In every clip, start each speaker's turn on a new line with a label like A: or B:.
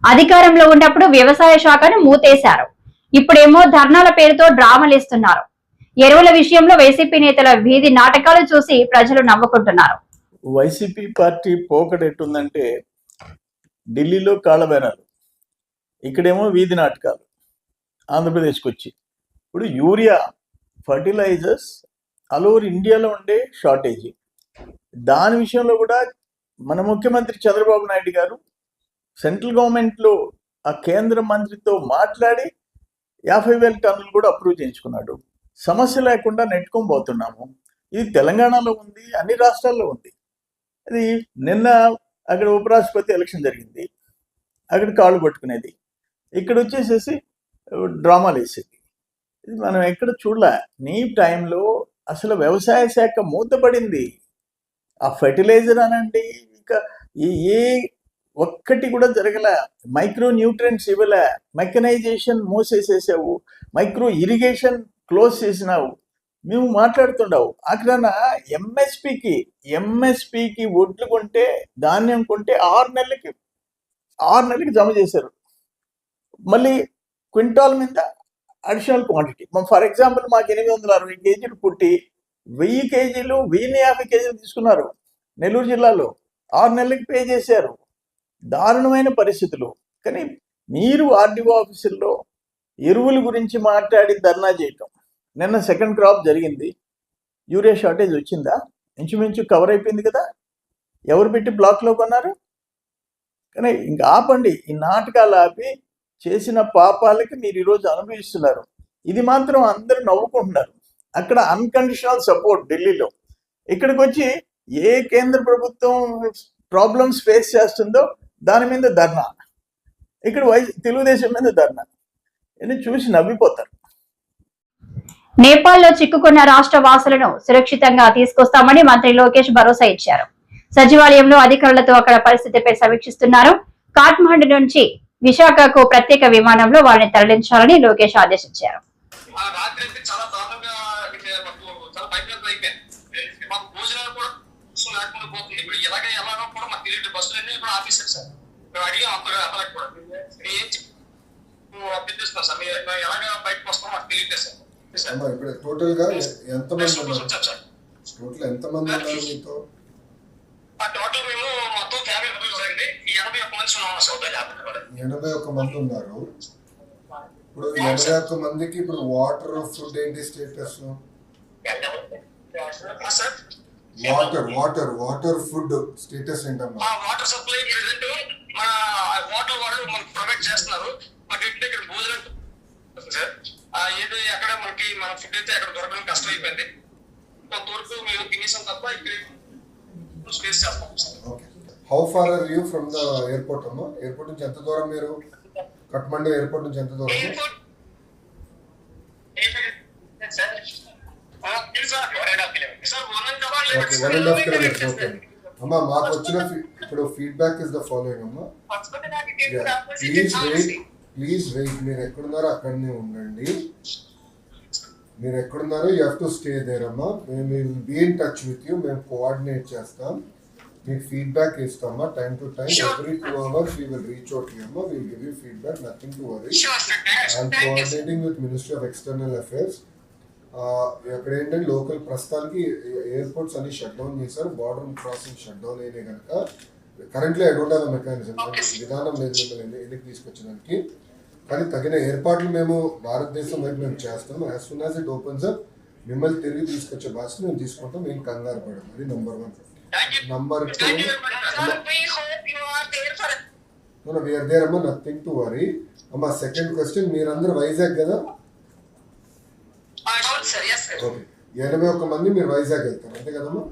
A: అధికారంలో ఉన్నప్పుడు వ్యవసాయ శాఖను మూతేశారు. ఇప్పుడేమో ధర్నాల పేరుతో డ్రామాలిస్తున్నారు. ఎరువుల విషయంలో వైసీపీ నేతల వీధి నాటకాలు చూసి ప్రజలు నవ్వుకుంటున్నారు.
B: వైసీపీ పార్టీ పోకడెట్టుందంటే ఢిల్లీలో కాళ్ళబేరాలు, ఇక్కడేమో వీధి నాటకాలు. ఆంధ్రప్రదేశ్కి వచ్చి ఇప్పుడు యూరియా ఫర్టిలైజర్స్ ఆల్ ఓవర్ ఇండియాలో ఉండే షార్టేజీ, దాని విషయంలో కూడా మన ముఖ్యమంత్రి చంద్రబాబు నాయుడు గారు సెంట్రల్ గవర్నమెంట్లో ఆ కేంద్ర మంత్రితో మాట్లాడి 50,000 టన్నులు కూడా అప్రూవ్ చేయించుకున్నాడు. సమస్య లేకుండా నెట్టుకొని పోతున్నాము. ఇది తెలంగాణలో ఉంది, అన్ని రాష్ట్రాల్లో ఉంది. అది నిన్న అక్కడ ఉపరాష్ట్రపతి ఎలక్షన్ జరిగింది, అక్కడ కాళ్ళు పట్టుకునేది, ఇక్కడ వచ్చేసేసి డ్రామాలు వేసేది. ఇది మనం ఎక్కడ చూడలే. నీ టైంలో అసలు వ్యవసాయ శాఖ మూతపడింది. ఆ ఫెర్టిలైజర్ అనండి, ఇంకా ఏ ఒక్కటి కూడా జరగలే. మైక్రో న్యూట్రియంట్స్ ఇవ్వలే, మెకనైజేషన్ మూసేసేసావు, మైక్రో ఇరిగేషన్ క్లోజ్ చేసినావు. మేము మాట్లాడుతుండవు అక్కడ ఎంఎస్పికి ఒడ్లు కొంటే, ధాన్యం కొంటే 6 నెలలకి జమ చేశారు. మళ్ళీ క్వింటాల్ మీద అడిషనల్ క్వాంటిటీ. ఫర్ ఎగ్జాంపుల్ మాకు 860 కేజీలు పుట్టి 1000 కేజీలు 1050 కేజీలు తీసుకున్నారు నెల్లూరు జిల్లాలో. 6 నెలలకి పే చేశారు. దారుణమైన పరిస్థితులు. కానీ మీరు ఆర్డీఓ ఆఫీసుల్లో ఎరువుల గురించి మాట్లాడి ధర్నా చేయటం. నిన్న సెకండ్ క్రాప్ జరిగింది, యూరియా షార్టేజ్ వచ్చిందా? ఇంచుమించు కవర్ అయిపోయింది కదా. ఎవరు పెట్టి బ్లాక్లో కొన్నారు? కానీ ఇంకా ఆపండి. ఈ నాటకాలు ఆపి చేసిన పాపాలకి మీరు ఈరోజు అనుభవిస్తున్నారు. ఇది మాత్రం అందరూ నవ్వుకుంటున్నారు. అక్కడ అన్కండిషనల్ సపోర్ట్ ఢిల్లీలో. ఇక్కడికి వచ్చి ఏ కేంద్ర ప్రభుత్వం ప్రాబ్లమ్స్ ఫేస్ చేస్తుందో దాని మీద ధర్నా, ఇక్కడ తెలుగుదేశం మీద ధర్నా. ఇది చూసి నవ్విపోతారు.
A: నేపాల్లో చిక్కుకున్న రాష్ట్ర వాసులను సురక్షితంగా తీసుకొస్తామని మంత్రి లోకేష్ భరోసా ఇచ్చారు. సచివాలయంలో అధికారులతో అక్కడ పరిస్థితిపై సమీక్షిస్తున్నారు. కాఠ్మండు నుంచి విశాఖకు ప్రత్యేక విమానంలో వారిని తరలించాలని లోకేష్ ఆదేశించారు.
C: ఇప్పుడు టోటల్ గా ఎంతమంది ఉన్నారు? టోటల్ ఎంతమంది ఉన్నారు మీతో?
D: టోటల్ మేము మొత్తం ఫ్యామిలీ మెంబర్స్ అండి 81 మంది ఉన్నాం సౌత్ ఆఫ్రికాలో.
C: 81 మంది ఉన్నారు. ఇప్పుడు 81 మందికి ఇప్పుడు వాటర్ ఫుడ్ ఏంటి స్టేటస్? వాటర్ ఫుడ్ స్టేటస్ ఏంటమ్మా?
D: వాటర్ సప్లై ప్రెజెంట్ మన వాటర్ వాళ్ళు మనకు ప్రొవైడ్ చేస్తున్నారు. బట్ ఇంటి ఇక్కడ భోజనం సార్ ఏది అక్కడ మనకి మన ఫుడ్ అయితే అక్కడ దొరకడం కష్టం అయిపోయింది. కొంతవరకు మేము తినేసాం తప్ప ఇక్కడ స్పేస్ చేస్తాం.
C: Okay, how far are you from the airport అమ్మా? ఎయిర్పోర్ట్ నుంచి ఎంత దూరం మీరు? కఠ్మండు ఎయిర్పోర్ట్ నుంచి ఎంత దూరం? Okay, 1.5 kilometers. ఓకే అమ్మా, మాకు వచ్చిన ఇప్పుడు ఫీడ్బ్యాక్ ఇస్ ద ఫాలోయింగ్ అమ్మా. Please wait. మీరు ఎక్కడున్నారో అక్కడనే ఉండండి. మీరు ఎక్కడున్నారో you have to stay there అమ్మా. మేము will be in touch with you. మేము కోఆర్డినేట్ చేస్తాం, మీకు ఫీడ్బ్యాక్ ఇస్తామా time to time. Every 2 hours we will reach out to you అమ్మా. we will give you feedback, nothing to worry. I'm coordinating with Ministry of External Affairs. అక్కడ ఏంటంటే local ప్రస్తుతానికి airports అన్ని shut down చేశారు. Border crossing shut down అయినాయి కనుక currently I don't have a mechanism, విధానం లేదు మిమ్మల్ని ఎన్నిక తీసుకొచ్చడానికి. కానీ తగిన ఏర్పాట్లు మేము భారతదేశం వైపు మేము చేస్తాం. As soon as it opens up మిమ్మల్ని తిరిగి తీసుకొచ్చే బాధ్యత మేము తీసుకుంటాం. మేము కంగారు పడం. అది నెంబర్ 1. నెంబర్ 2, వీఆర్ దేర్ అమ్మా, నథింగ్ టు వరీ అమ్మా. సెకండ్ క్వశ్చన్, మీరందరూ వైజాగ్ కదా? ఓకే, 81 మంది మీరు వైజాగ్ వెళ్తారు అంతే కదమ్మా?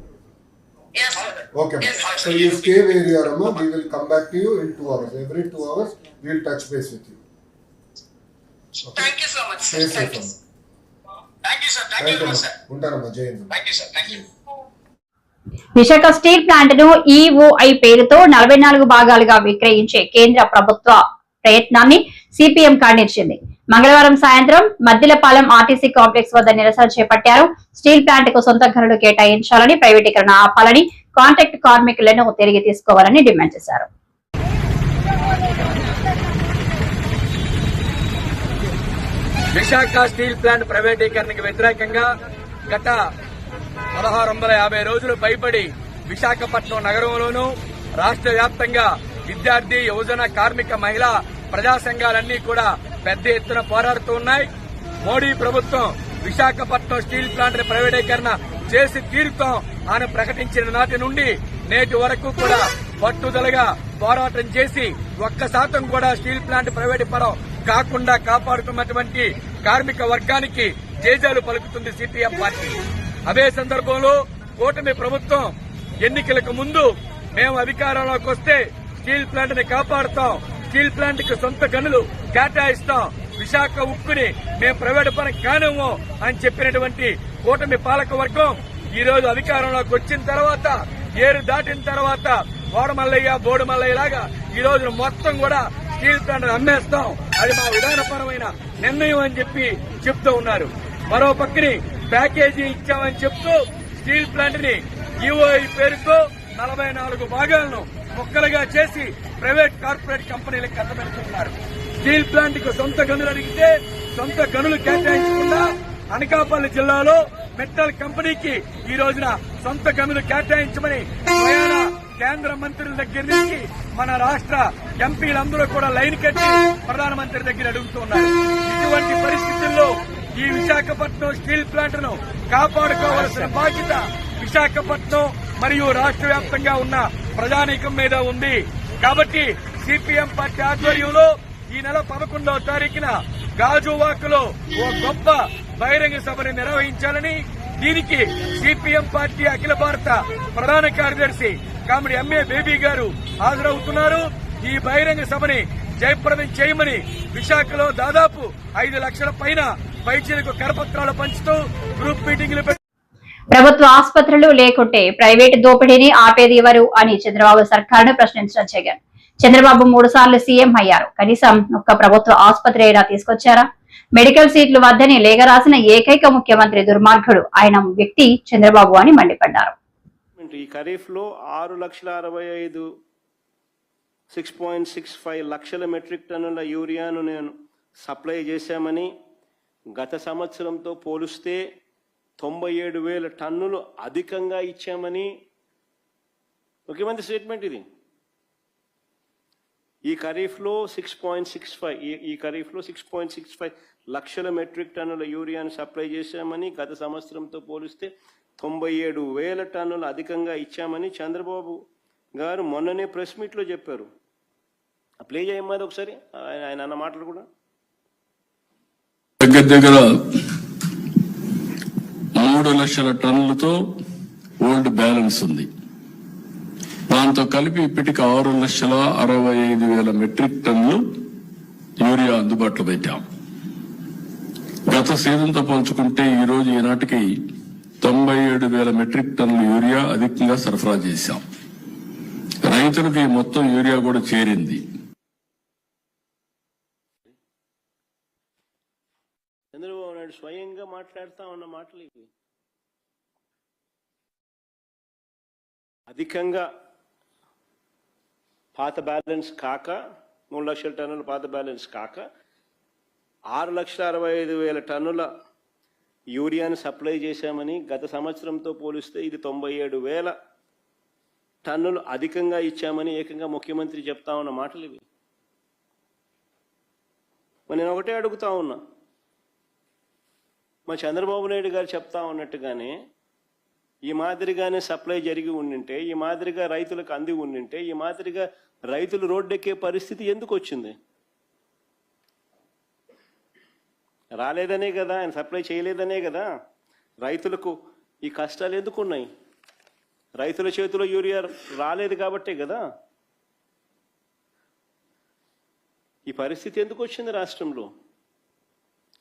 C: Okay, so you stay where you are అమ్మా. we will come back to you in 2 hours. Every 2 hours we will touch base with you.
D: Okay. Thank you so much.
C: Stay safe.
D: Thank you sir. Thank you very much sir.
C: ఉంటానమ్మా, జై Hind.
D: Thank you sir. Thank you.
A: Visakha steel plant ను EOI పేరుతో 44 భాగాలుగా విక్రయించే కేంద్ర ప్రభుత్వ ప్రయత్నాన్ని CPM ఖండించింది. మంగళవారం సాయంత్రం మద్దిలపాలెం ఆర్టీసీ కాంప్లెక్స్ వద్ద నిరసన చేపట్టారు. స్టీల్ ప్లాంట్ కు సొంత గనులు కేటాయించాలని, ప్రైవేటీకరణ ఆపాలని, కాంట్రాక్ట్ కార్మికులను తిరిగి తీసుకోవాలని డిమాండ్ చేశారు.
E: విశాఖ స్టీల్ ప్లాంట్ ప్రైవేటీకరణకు వ్యతిరేకంగా గత 1650 రోజులు పైబడి విశాఖపట్నం నగరంలోనూ రాష్ట్ర వ్యాప్తంగా విద్యార్థి, యువజన, కార్మిక, మహిళా ప్రజా సంఘాలన్నీ కూడా పెద్ద ఎత్తున పోరాడుతూ ఉన్నాయి. మోడీ ప్రభుత్వం విశాఖపట్నం స్టీల్ ప్లాంట్ ప్రైవేటీకరణ చేసి తీరుతాం అని ప్రకటించిన నాటి నుండి నేటి వరకు కూడా పట్టుదలగా పోరాటం చేసి 1% కూడా స్టీల్ ప్లాంట్ ప్రైవేటు పరం కాకుండా కాపాడుతున్నటువంటి కార్మిక వర్గానికి జేజేలు పలుకుతుంది సిపిఎం పార్టీ. అదే సందర్భంలో కూటమి ప్రభుత్వం ఎన్నికలకు ముందు మేము అధికారంలోకి వస్తే స్టీల్ ప్లాంట్ ని కాపాడుతాం, స్టీల్ ప్లాంట్ కి సొంత గనులు కేటాయిస్తాం, విశాఖ ఉక్కుని మేము ప్రైవేటు పరం కానివ్వం అని చెప్పినటువంటి కూటమి పాలక వర్గం ఈ రోజు అధికారంలోకి వచ్చిన తర్వాత, ఏరు దాటిన తర్వాత ఓడమల్లయ్య బోడుమల్లయ్య లాగా ఈ రోజు మొత్తం కూడా స్టీల్ ప్లాంట్ అమ్మేస్తాం, అది మా విధానపరమైన నిర్ణయం అని చెప్తూ ఉన్నారు. మరో పక్కని ప్యాకేజీ ఇచ్చామని చెప్తూ స్టీల్ ప్లాంట్ ని ఈఓఐ పేరుతో 44 భాగాలను ముక్కలుగా చేసి ప్రైవేట్ కార్పొరేట్ కంపెనీలకు కట్టబెడుతున్నారు. స్టీల్ ప్లాంట్ కు సొంత గనులు అడిగితే సొంత గనులు కేటాయించకుండా అనకాపల్లి జిల్లాలో మెటల్ కంపెనీకి ఈ రోజున సొంత గనులు కేటాయించమని స్వయాన కేంద్ర మంత్రుల దగ్గర నుంచి మన రాష్ట్ర ఎంపీలందరూ కూడా లైన్ కట్టి ప్రధానమంత్రి దగ్గర అడుగుతున్నారు. ఇటువంటి పరిస్థితుల్లో ఈ విశాఖపట్నం స్టీల్ ప్లాంట్ ను కాపాడుకోవాల్సిన బాధ్యత విశాఖపట్నం మరియు రాష్ట్ర వ్యాప్తంగా ఉన్న ప్రజానీకం మీద ఉంది. కాబట్టి సిపిఎం పార్టీ ఆధ్వర్యంలో ఈ నెల 11వ తారీఖున గాజువాకలో ఓ గొప్ప బహిరంగ సభను నిర్వహించాలని, దీనికి సిపిఎం పార్టీ అఖిల భారత ప్రధాన కార్యదర్శి కామెడీ ఎంఏ బేబీ గారు హాజరవుతున్నారు. ఈ బహిరంగ సభని జయప్రదం చేయమని విశాఖలో దాదాపు 5 లక్షల పైన వైద్యులకు కరపత్రాలు పంచుతూ గ్రూప్ మీటింగ్లు
A: ప్రభుత్వ ఆసుపత్రులు లేకుంటే ప్రైవేటు దోపిడీని ఆపేది ఎవరు అని చంద్రబాబు సర్కారును ప్రశ్నించిన జగన్. చంద్రబాబు 3 సార్లు సీఎం అయ్యారు, కనీసం ఒక్క ప్రభుత్వ ఆసుపత్రి అయినా తీసుకొచ్చారా? మెడికల్ సీట్లు వద్దని లేఖ రాసిన ఏకైక ముఖ్యమంత్రి దుర్మార్గుడు ఆయన వ్యక్తి చంద్రబాబు అని మండిపడ్డారు.
F: ఈ ఖరీఫ్ లో 6,65 లక్షల మెట్రిక్ టన్నుల యూరియాను నేను సప్లై చేశామని, గత సంవత్సరంతో పోలిస్తే 97,000 టన్నులు అధికంగా ఇచ్చామని ముఖ్యమంత్రి స్టేట్మెంట్ ఇది. ఈ ఖరీఫ్లో 6.65 లక్షల మెట్రిక్ టన్నుల యూరియాను సప్లై చేశామని, గత సంవత్సరంతో పోలిస్తే 97,000 టన్నులు అధికంగా ఇచ్చామని చంద్రబాబు గారు మొన్ననే ప్రెస్ మీట్లో చెప్పారు. ప్లే చేయమ్మది ఒకసారి ఆయన అన్న మాటలు కూడా.
G: దగ్గర 3 లక్షల టన్నులతో ఓల్డ్ బ్యాలెన్స్ ఉంది. దాంతో కలిపి ఇప్పటికి 6,65,000 మెట్రిక్ టన్నులు యూరియా అందుబాటులో పెట్టాం. గత సీజన్తో పోల్చుకుంటే ఈ రోజు ఈనాటికి 97,000 మెట్రిక్ టన్నుల యూరియా అధికంగా సరఫరా చేశాం. రైతులకు ఈ మొత్తం యూరియా కూడా చేరింది.
F: చంద్రబాబు నాయుడు స్వయంగా మాట్లాడుతా ఉన్న మాటలు ఇవి. అధికంగా పాత బ్యాలెన్స్ కాక 3 లక్షల టన్నుల పాత బ్యాలెన్స్ కాక 6,65,000 టన్నుల యూరియాను సప్లై చేశామని, గత సంవత్సరంతో పోలిస్తే ఇది 97,000 టన్నులు అధికంగా ఇచ్చామని ఏకంగా ముఖ్యమంత్రి చెప్తా ఉన్న మాటలు ఇవి. మరి నేను ఒకటే అడుగుతా ఉన్నా, మా చంద్రబాబు నాయుడు గారు చెప్తా ఉన్నట్టుగానే ఈ మాదిరిగానే సప్లై జరిగి ఉండింటే, ఈ మాదిరిగా రైతులకు అంది ఉండింటే, ఈ మాదిరిగా రైతులు రోడ్డెక్కే పరిస్థితి ఎందుకు వచ్చింది? రాలేదనే కదా, ఆయన సప్లై చేయలేదనే కదా రైతులకు ఈ కష్టాలు ఎందుకు ఉన్నాయి? రైతుల చేతిలో యూరియా రాలేదు కాబట్టే కదా ఈ పరిస్థితి ఎందుకు వచ్చింది రాష్ట్రంలో.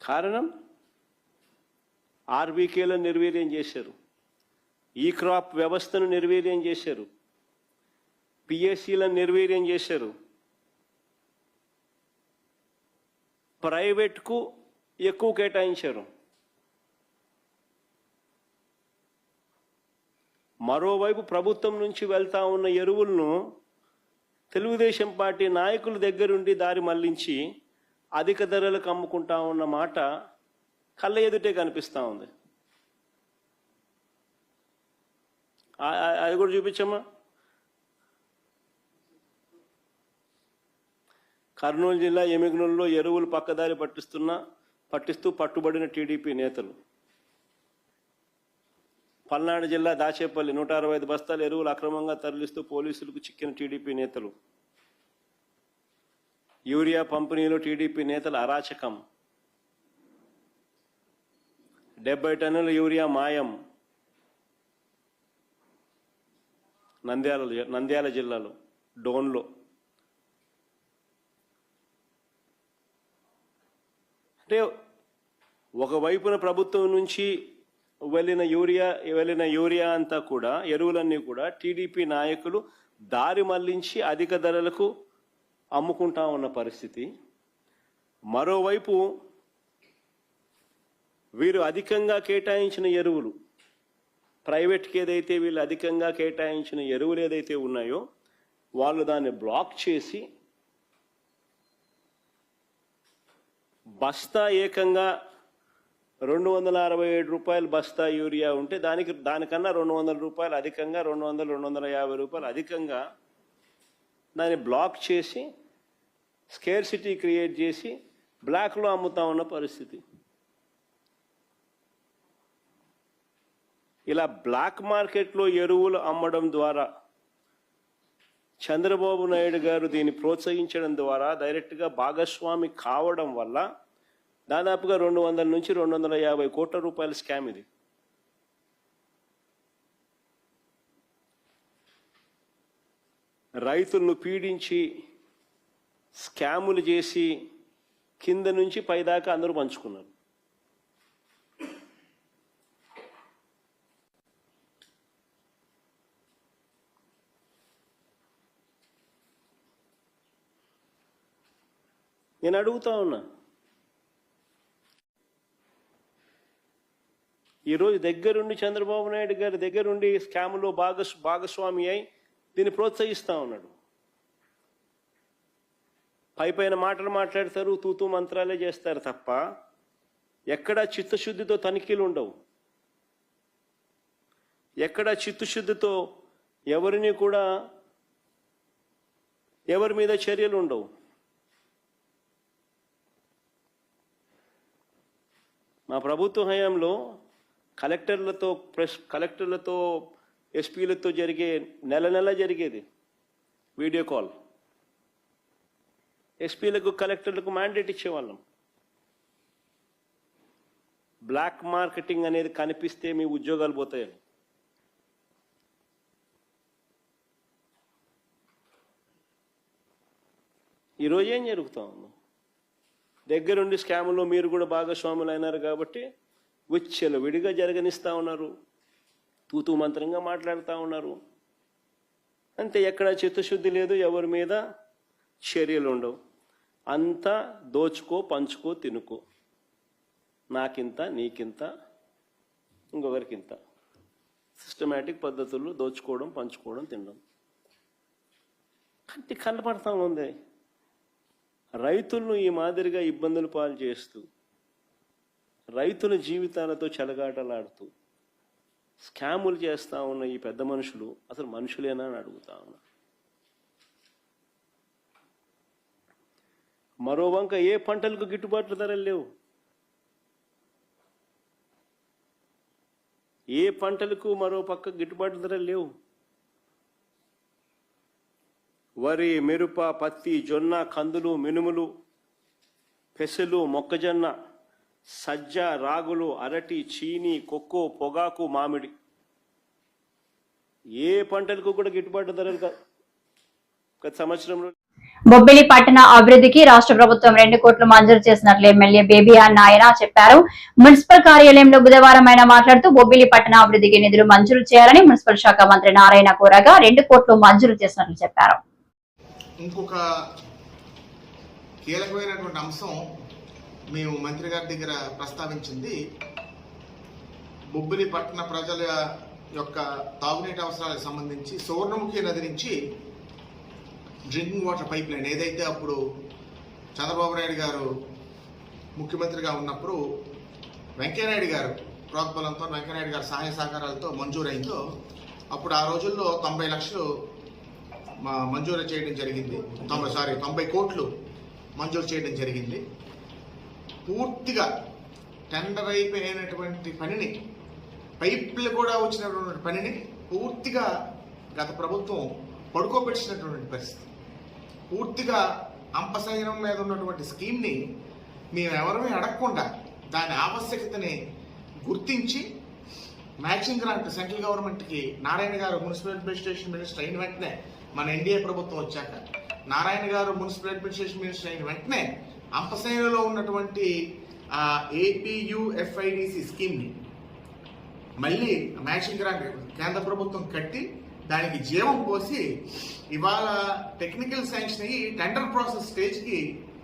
F: కారణం ఆర్బీకేలను నిర్వీర్యం చేశారు, ఈ క్రాప్ వ్యవస్థను నిర్వీర్యం చేశారు, పిఎస్సీలను నిర్వీర్యం చేశారు, ప్రైవేట్కు ఎక్కువ కేటాయించారు. మరోవైపు ప్రభుత్వం నుంచి వెళ్తా ఉన్న ఎరువులను తెలుగుదేశం పార్టీ నాయకుల దగ్గరుండి దారి మళ్లించి అధిక ధరలకు అమ్ముకుంటా ఉన్న మాట కళ్ళ ఎదుటే కనిపిస్తూ ఉంది. అది కూడా చూపించమ్మా. కర్నూలు జిల్లా ఎమిగనూరులో ఎరువులు పక్కదారి పట్టిస్తూ పట్టుబడిన టీడీపీ నేతలు. పల్నాడు జిల్లా దాచేపల్లి 165 బస్తాల ఎరువులు అక్రమంగా తరలిస్తూ పోలీసులకు చిక్కిన టీడీపీ నేతలు. యూరియా పంపిణీలో టీడీపీ నేతల అరాచకం. 70 టన్నుల యూరియా మాయం. నంద్యాల జిల్లాలో డోన్లో. అంటే ఒకవైపున ప్రభుత్వం నుంచి వెళ్ళిన యూరియా అంతా కూడా, ఎరువులన్నీ కూడా టీడీపీ నాయకులు దారి మళ్లించి అధిక ధరలకు అమ్ముకుంటా ఉన్న పరిస్థితి. మరోవైపు వీరు అధికంగా కేటాయించిన ఎరువులు, ప్రైవేట్కి ఏదైతే వీళ్ళు అధికంగా కేటాయించిన ఎరువులు ఏదైతే ఉన్నాయో వాళ్ళు దాన్ని బ్లాక్ చేసి బస్తా ఏకంగా 267 రూపాయలు బస్తా యూరియా ఉంటే దానికన్నా 200 రూపాయలు అధికంగా, 250 రూపాయలు అధికంగా దాన్ని బ్లాక్ చేసి స్కేర్సిటీ క్రియేట్ చేసి బ్లాక్లో అమ్ముతా ఉన్న పరిస్థితి. ఇలా బ్లాక్ మార్కెట్లో ఎరువులు అమ్మడం ద్వారా చంద్రబాబు నాయుడు గారు దీన్ని ప్రోత్సహించడం ద్వారా డైరెక్ట్గా భాగస్వామి కావడం వల్ల దాదాపుగా 200 నుంచి 250 కోట్ల రూపాయల స్కామ్ ఇది. రైతులను పీడించి స్కాములు చేసి కింద నుంచి పైదాకా అందరూ పంచుకున్నారు. నేను అడుగుతా ఉన్నా, ఈరోజు దగ్గరుండి చంద్రబాబు నాయుడు గారి దగ్గరుండి స్కామ్లో భాగస్వామి అయి దీన్ని ప్రోత్సహిస్తూ ఉన్నాడు. పైపైన మాటలు మాట్లాడతారు, తూతూ మంత్రాలే చేస్తారు తప్ప ఎక్కడా చిత్తశుద్ధితో తనిఖీలు ఉండవు. ఎక్కడా చిత్తశుద్ధితో ఎవరి మీద చర్యలు ఉండవు. మా ప్రభుత్వ హయాంలో కలెక్టర్లతో ఎస్పీలతో జరిగే నెల జరిగేది వీడియో కాల్. ఎస్పీలకు కలెక్టర్లకు మ్యాండేట్ ఇచ్చేవాళ్ళం. బ్లాక్ మార్కెటింగ్ అనేది కనిపిస్తే మీ ఉద్యోగాలు పోతాయని. ఈరోజు ఏం జరుగుతా ఉంది? దగ్గరుండి స్కాములో మీరు కూడా భాగస్వాములు అయినారు కాబట్టి విచ్చలు విడిగా జరగనిస్తూ ఉన్నారు, తూతూ మంత్రంగా మాట్లాడుతూ ఉన్నారు. అంతే, ఎక్కడ చిత్తశుద్ధి లేదు, ఎవరి మీద చర్యలు ఉండవు. అంతా దోచుకో, పంచుకో, తినుకో. నాకింత, నీకింత, ఇంకొకరికింత. సిస్టమేటిక్ పద్ధతుల్లో దోచుకోవడం, పంచుకోవడం, తినడం. కంటి కనపడతా ఉంది. రైతులను ఈ మాదిరిగా ఇబ్బందులు పాలు చేస్తూ, రైతుల జీవితాలతో చెలగాటలాడుతూ స్కాములు చేస్తూ ఉన్న ఈ పెద్ద మనుషులు అసలు మనుషులేనా అని అడుగుతా ఉన్నా. మరో వంక ఏ పంటలకు గిట్టుబాటు ధరలు లేవు. ఏ పంటలకు మరో పక్క గిట్టుబాటు ధరలు లేవు. వరి, మిరప, పత్తి, జొన్న, కందులు, మినుములు, పెసలు, మొక్కజొన్న, సజ్జ, రాగులు, అరటి, చీని, కొక్కో, పొగాకు, మామిడి, ఏ పంటలకు కూడా గిట్టుబాటు ధరలు గత సంవత్సరంలో.
A: బొబ్బిలి పట్టణ అభివృద్ధికి రాష్ట్ర ప్రభుత్వం 2 కోట్లు మంజూరు చేసినట్లు ఎమ్మెల్యే బేబియాన్ నాయన చెప్పారు. మున్సిపల్ కార్యాలయంలో బుధవారం ఆయన మాట్లాడుతూ బొబ్బిలి పట్టణ అభివృద్ధికి నిధులు మంజూరు చేయాలని మున్సిపల్ శాఖ మంత్రి నారాయణ కోరగా 2 కోట్లు మంజూరు చేసినట్లు చెప్పారు.
H: ఇంకొక కీలకమైనటువంటి అంశం మేము మంత్రి గారి దగ్గర ప్రస్తావించింది బొబ్బిలి పట్టణ ప్రజల యొక్క తాగునీటి అవసరాలకు సంబంధించి సువర్ణముఖి నది నుంచి డ్రింకింగ్ వాటర్ పైప్ లైన్ ఏదైతే అప్పుడు చంద్రబాబు నాయుడు గారు ముఖ్యమంత్రిగా ఉన్నప్పుడు వెంకయ్యనాయుడు గారు ప్రోద్బలంతో వెంకయ్యనాయుడు గారి సహాయ సహకారాలతో మంజూరైందో అప్పుడు ఆ రోజుల్లో 90 లక్షలు మంజూరు చేయడం జరిగింది. 90 కోట్లు మంజూరు చేయడం జరిగింది. పూర్తిగా టెండర్ అయిపోయినటువంటి పనిని, పైపులు కూడా వచ్చినటువంటి పనిని పూర్తిగా గత ప్రభుత్వం పడుకోబెట్టినటువంటి పరిస్థితి. పూర్తిగా అంపశయనం మీద ఉన్నటువంటి స్కీమ్ని మేము ఎవరిని అడగకుండా దాని ఆవశ్యకతని గుర్తించి మ్యాచింగ్ గ్రాంట్ సెంట్రల్ గవర్నమెంట్కి నారాయణ గారు మున్సిపల్ అడ్మినిస్ట్రేషన్ మినిస్టర్ అయిన వెంటనే, మన ఎన్డీఏ ప్రభుత్వం వచ్చాక నారాయణ గారు మున్సిపల్ అడ్మినిస్ట్రేషన్ మినిస్టర్ అయిన వెంటనే అంపశయనంలో ఉన్నటువంటి APUFIDC స్కీమ్ని మళ్ళీ మ్యాచింగ్ గ్రాంట్ కేంద్ర ప్రభుత్వం కట్టి దానికి జీవం పోసి ఇవాళ టెక్నికల్ శాంక్షన్ అయ్యి టెండర్ ప్రాసెస్ స్టేజ్కి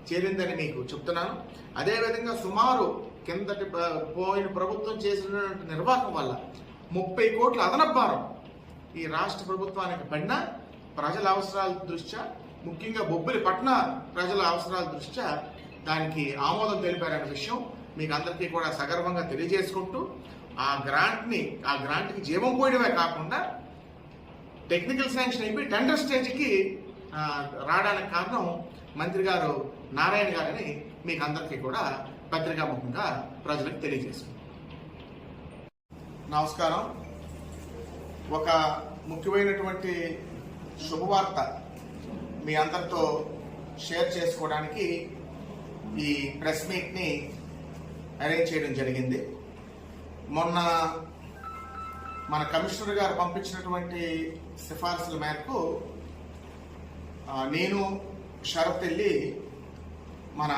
H: చేరిందని మీకు చెప్తున్నాను. అదేవిధంగా సుమారు కిందటి పోయిన ప్రభుత్వం చేసిన నిర్వాహకం వల్ల 30 కోట్ల అదనపు భారం ఈ రాష్ట్ర ప్రభుత్వానికి పడిన ప్రజల అవసరాల దృష్ట్యా, ముఖ్యంగా బొబ్బిలి పట్టణ ప్రజల అవసరాల దృష్ట్యా దానికి ఆమోదం తెలిపారనే విషయం మీకు అందరికీ కూడా సగర్వంగా తెలియజేసుకుంటూ, ఆ గ్రాంట్కి జీవం పోయడమే కాకుండా టెక్నికల్ శాంక్షన్ అయిపోయి టెండర్ స్టేజ్కి రావడానికి కారణం మంత్రి గారు నారాయణ గారని మీకు అందరికీ కూడా పత్రికాముఖంగా ప్రజలకు తెలియజేసుకుంటాం. నమస్కారం. ఒక ముఖ్యమైనటువంటి శుభవార్త మీ అందరితో షేర్ చేసుకోవడానికి ఈ ప్రెస్ మీట్ని అరేంజ్ చేయడం జరిగింది. మొన్న మన కమిషనర్ గారు పంపించినటువంటి సిఫార్సుల మేరకు నేను షరత్ వెళ్ళి మన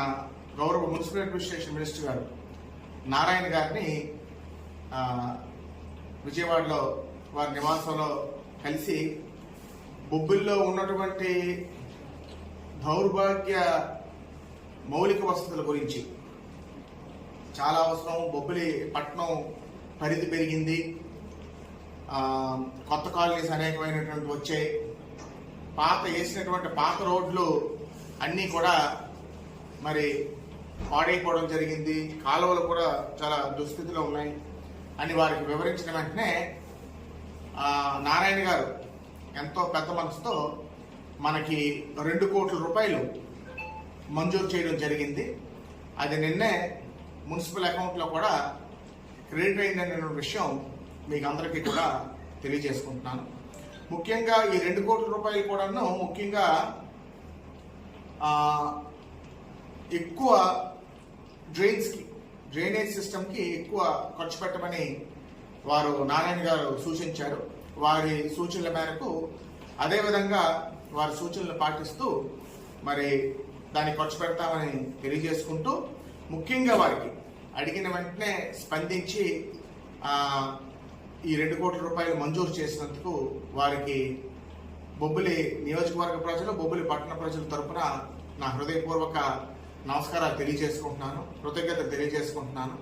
H: గౌరవ మున్సిపల్ అడ్మినిస్ట్రేషన్ మినిస్టర్ గారు నారాయణ గారిని విజయవాడలో వారి నివాసంలో కలిసి బొబ్బిల్లో ఉన్నటువంటి దౌర్భాగ్య మౌలిక వసతుల గురించి చాలా అవసరం. బొబ్బిలి పట్టణం పరిధి పెరిగింది, కొత్త కాలనీస్ అనేకమైనటువంటి వచ్చాయి. వేసినటువంటి పాత రోడ్లు అన్నీ కూడా మరి పాడైపోవడం జరిగింది. కాలువలు కూడా చాలా దుస్థితిలో ఉన్నాయి అని వారికి వివరించిన వెంటనే నారాయణ గారు ఎంతో పెద్ద మనసుతో మనకి 2 కోట్ల రూపాయలు మంజూరు చేయడం జరిగింది. అది నిన్నే మున్సిపల్ అకౌంట్లో కూడా క్రెడిట్ అయిందనే విషయం మీకు అందరికీ కూడా తెలియజేసుకుంటున్నాను. ముఖ్యంగా ఈ 2 కోట్ల రూపాయలు కూడాను ముఖ్యంగా ఎక్కువ డ్రైనేజ్ సిస్టమ్కి ఎక్కువ ఖర్చు పెట్టమని వారు నారాయణ గారు సూచించారు. వారి సూచనల మేరకు అదేవిధంగా వారి సూచనలు పాటిస్తూ మరి దాన్ని ఖర్చు పెడతామని తెలియజేసుకుంటూ, ముఖ్యంగా వారికి అడిగిన వెంటనే స్పందించి ఈ 2 కోట్ల రూపాయలు మంజూరు చేసినందుకు వారికి బొబ్బిలి నియోజకవర్గ ప్రజలు, బొబ్బిలి పట్టణ ప్రజల తరపున నా హృదయపూర్వక నమస్కారాలు తెలియజేసుకుంటున్నాను, కృతజ్ఞత తెలియజేసుకుంటున్నాను.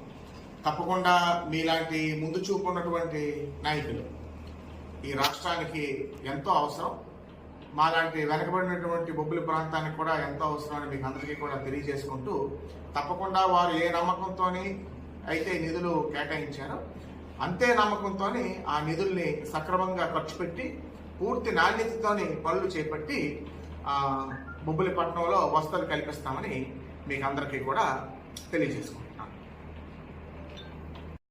H: తప్పకుండా మీలాంటి ముందు చూపు ఉన్నటువంటి నాయకులు ఈ రాష్ట్రానికి ఎంతో అవసరం. మాలాంటి వెనకబడినటువంటి బొబ్బిలి ప్రాంతానికి కూడా ఎంతో అవసరం అని మీకు అందరికీ కూడా తెలియజేసుకుంటూ, తప్పకుండా వారు ఏ నమ్మకంతో అయితే నిధులు కేటాయించారో అంతే నమ్మకంతో ఆ నిధుల్ని సక్రమంగా ఖర్చు పెట్టి పూర్తి నాణ్యతతోని పనులు చేపట్టి బొబ్బిలి పట్టణంలో వసతులు కల్పిస్తామని మీకు అందరికీ కూడా తెలియజేసుకుంటున్నాను.